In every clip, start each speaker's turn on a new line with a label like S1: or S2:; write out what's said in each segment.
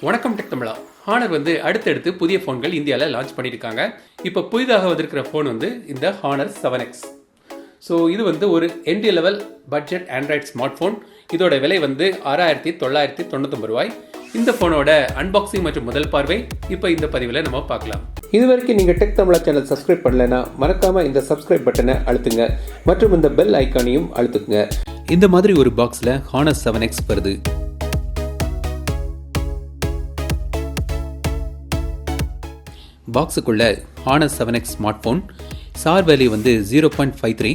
S1: வணக்கம் டெக் தமிழா. ஹானர் அடுத்தடுத்து புதிய ஃபோன்கள் இந்தியாவில் லான்ச் பண்ணியிருக்காங்க. இப்போ புதிதாக வந்திருக்கிற ஃபோன் இந்த ஹானர் 7X. ஸோ இது ஒரு entry level budget Android smart phone. இதோட விலை $6,999. இந்த ஃபோனோட அன்பாக்சிங் மற்றும் முதல் பார்வை இப்போ இந்த பதிவில் நம்ம பார்க்கலாம்.
S2: இதுவரைக்கும் நீங்கள் டெக் தமிழா சேனல் சப்ஸ்கிரைப் பண்ணலைன்னா மறக்காமல் இந்த சப்ஸ்கிரைப் பட்டனை அழுத்துங்க மற்றும் இந்த பெல் ஐக்கானையும் அழுத்துங்க.
S1: இந்த மாதிரி ஒரு பாக்ஸில் ஹானர் 7X வருது. பாக்ஸுக்குள்ள Honor 7X smart phone sir value 0.53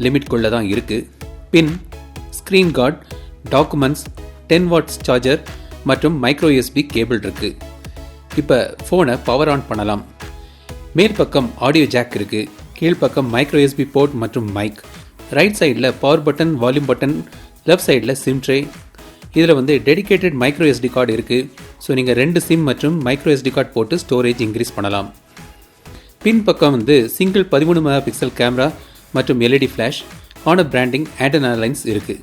S1: லிமிட்குள்ளே தான் இருக்குது. Pin, screen card, documents, 10 watts charger மற்றும் மைக்ரோ USB கேபிள் இருக்குது. இப்போ ஃபோனை பவர் ஆன் பண்ணலாம். மேற்பக்கம் ஆடியோ ஜாக் இருக்குது. கீழ்ப்பக்கம் மைக்ரோ USB போர்ட் மற்றும் மைக். ரைட் சைடில் power button, volume button, left சைடில் சிம் ட்ரே. இதில் டெடிகேட்டட் மைக்ரோ SD கார்டு இருக்குது. ஸோ நீங்கள் 2 சிம் மற்றும் மைக்ரோ SD கார்டு போட்டு ஸ்டோரேஜ் இன்க்ரீஸ் பண்ணலாம். பின் பக்கம் சிங்கிள் 13 மெகா பிக்சல் கேமரா மற்றும் LED flash, Honor branding, antenna lines இருக்குது.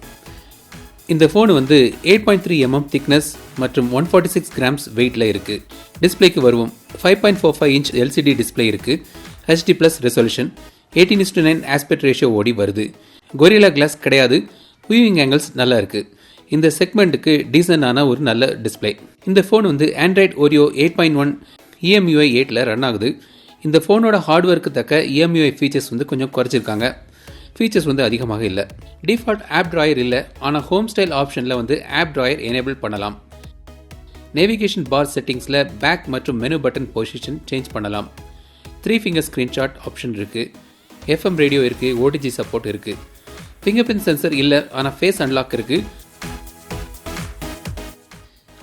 S1: இந்த ஃபோன் 8.3 mm திக்னஸ் மற்றும் 146 கிராம்ஸ் வெயிட்டில் இருக்குது. டிஸ்பிளேக்கு வருவோம். 5.45 இன்ச் LCD டிஸ்பிளே இருக்குது. HD+ ரெசல்யூஷன், 18:9 ஆஸ்பெக்ட் ரேஷியோ ஓடி வருது. கொரில்லா கிளாஸ் கிடையாது. வியூவிங் ஆங்கிள்ஸ் நல்லா இருக்குது. இந்த செக்மெண்ட்டுக்கு டீசெண்டான ஒரு நல்ல டிஸ்பிளே. இந்த ஃபோன் ஆண்ட்ராய்ட் ஓரியோ 8.1 EMUI 8ல் ரன் ஆகுது. இந்த ஃபோனோட ஹார்ட்வேருக்கு தக்க EMUI ஃபீச்சர்ஸ் கொஞ்சம் குறைச்சிருக்காங்க. ஃபீச்சர்ஸ் அதிகமாக இல்லை. டிஃபால்ட் ஆப் ட்ராயர் இல்லை. ஆனால் ஹோம் ஸ்டைல் ஆப்ஷனில் ஆப் ட்ராயர் எனேபிள் பண்ணலாம். நேவிகேஷன் பார் செட்டிங்ஸில் பேக் மற்றும் மெனு பட்டன் பொசிஷன் சேஞ்ச் பண்ணலாம். 3 ஃபிங்கர் ஸ்க்ரீன்ஷாட் ஆப்ஷன் இருக்குது. FM ரேடியோ இருக்குது. OTG சப்போர்ட் இருக்குது. ஃபிங்கர் பிரிண்ட் சென்சர் இல்லை, ஆனால் ஃபேஸ் அன்லாக் இருக்குது.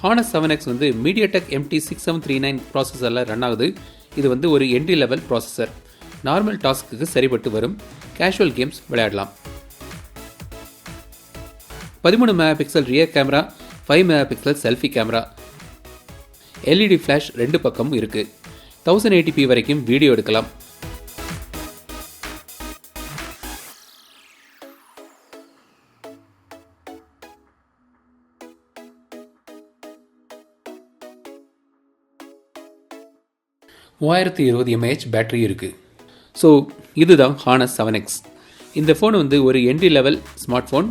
S1: ஹானர் 7X MediaTek MT6739 ப்ராசஸரில் ரன் ஆகுது. இது ஒரு என்ட்ரி லெவல் ப்ராசஸர். நார்மல் டாஸ்க்கு சரிபட்டு வரும். கேஷுவல் கேம்ஸ் விளையாடலாம். 13 mega pixel rear camera, 5 mega pixel selfie camera, LED flash 2 பக்கமும் இருக்குது. 1080p வரைக்கும் வீடியோ எடுக்கலாம். $3020 mAh பேட்டரி இருக்குது. ஸோ இதுதான் ஹானர் 7X. இந்த ஃபோன் ஒரு என்ட்ரி லெவல் ஸ்மார்ட் ஃபோன்.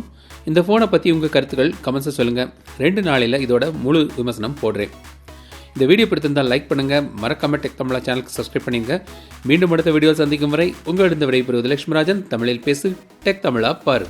S1: இந்த ஃபோனை பற்றி உங்கள் கருத்துக்கள் கமெண்ட்ஸை சொல்லுங்கள். 2 நாளில் இதோட முழு விமர்சனம் போடுறேன். இந்த வீடியோ பிடித்திருந்தால் லைக் பண்ணுங்கள். மறக்காமல் டெக் தமிழா சேனலுக்கு சப்ஸ்கிரைப் பண்ணிங்க. மீண்டும் அடுத்த வீடியோ சந்திக்கும் வரை உங்களிடம் விடைபெறுவது லட்சுமிராஜன். தமிழில் பேசு, டெக் தமிழா பாரு.